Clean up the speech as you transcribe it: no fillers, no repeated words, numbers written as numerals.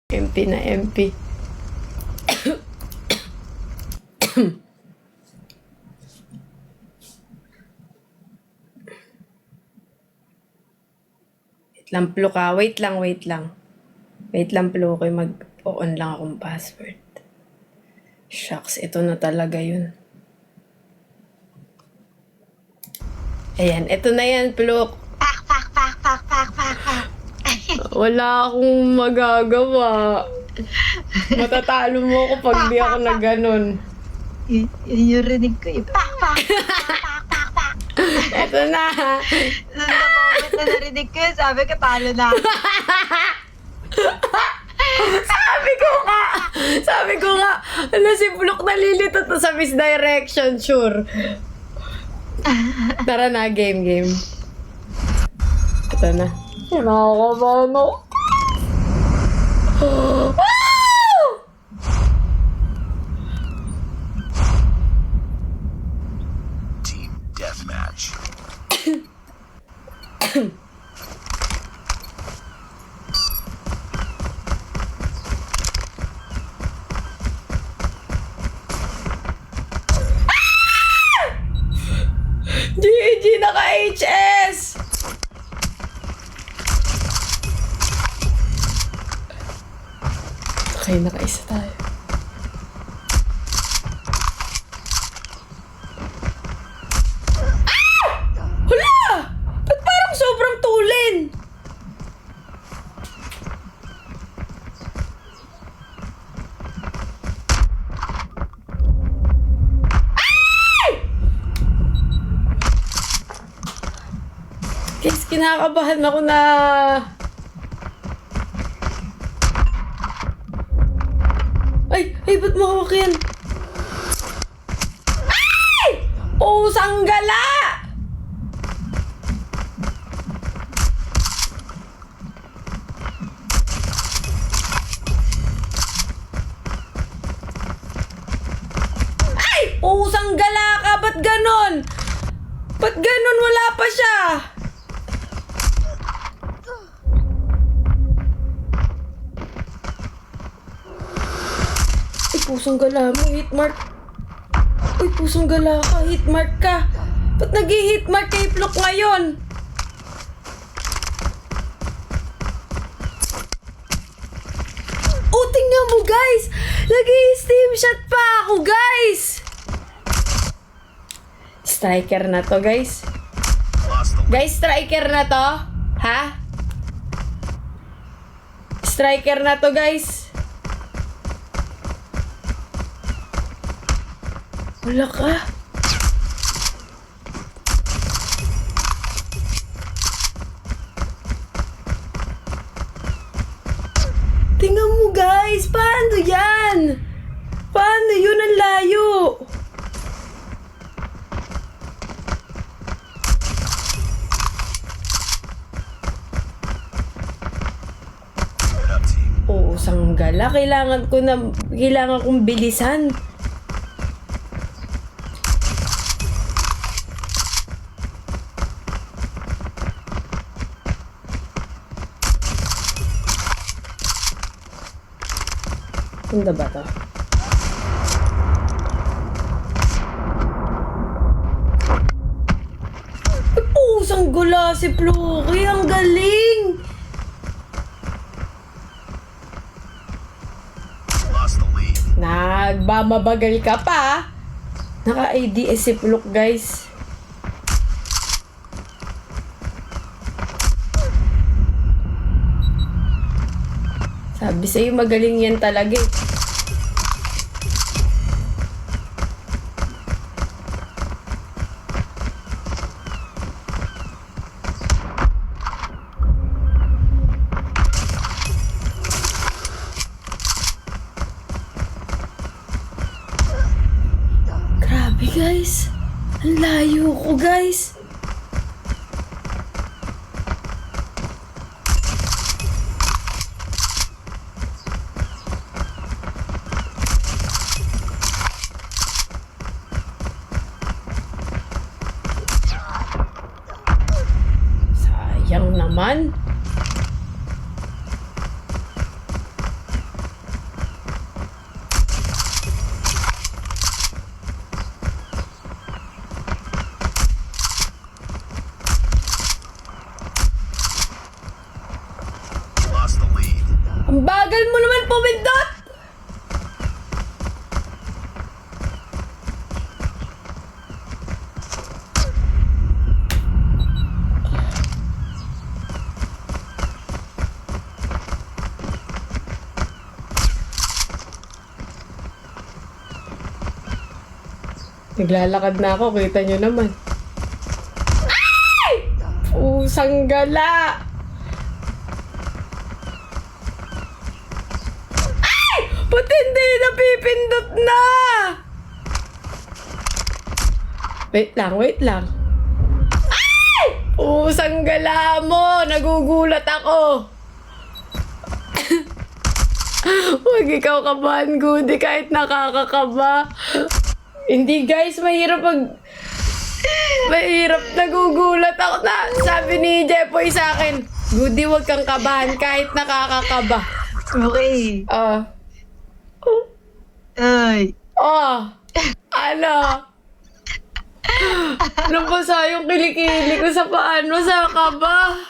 MP na MP. Wait lang, Plo ka. Wait lang. Wait lang, Plo. Okay, mag-on lang akong password. Shucks, ito na talaga yun. Ayan, ito na yan, Plo. Pak. Wala akong magagawa. Matatalo mo ako pag di ako na ganun. Yun yung rinig ko eh. Pak. Ito na. Nung na moment na narinig ko yun, sabi ko talo na. Sabi ko nga, ano si Pluk nalilito to sa misdirection, sure. Tara na, game. Ito na. Nakakabahan ako. Team Deathmatch. GG, naka-HS! Okay, naka-isa tayo. Hala! Ba't parang sobrang tulin? Guys, kinakabahan ako na... Ay, ba't mahawak yan? Ay! Oh, sanggala! Ay! Oh, sanggala ka! Ba't ganon? Ba't ganon? Wala pa siya! Pusong gala mo, hitmark. Uy, pusong gala ka, hitmark ka. Ba't nag-hitmark kay Pluk ngayon? Oh, tingnan mo guys! Nag-i-steam shot pa ako, guys! Striker na to, guys. Guys, striker na to. Ha? Striker na to, guys. Wala ka. Tingnan mo guys, paano yan? Paano yun ang layo? Oo, sanggala. Kailangan kong bilisan. Ganda ba to? Pusang gula si Pluki. Ang galing! Nagmamabagal ka pa. Naka-ADS si Pluk, guys. Sabi sa'yo, magaling yan talaga eh. Grabe guys. Ang layo ko guys. Sayang naman. Ang bagal mo naman pumindot! Naglalakad na ako, kita nyo naman. Ay! Pusang gala! Ay! Ba't hindi napipindot na? Wait lang. Ay! Pusang gala mo! Nagugulat ako! Huwag ikaw kabahan, Goody, kahit nakakakaba. Hindi guys, mahirap nagugulat ako na. Sabi ni Jepoy sa akin, Goody, huwag kang kabahan kahit nakakakaba. Okay. Ay. Ano? Nabasa yung kilikili ko sa paano sa kaba.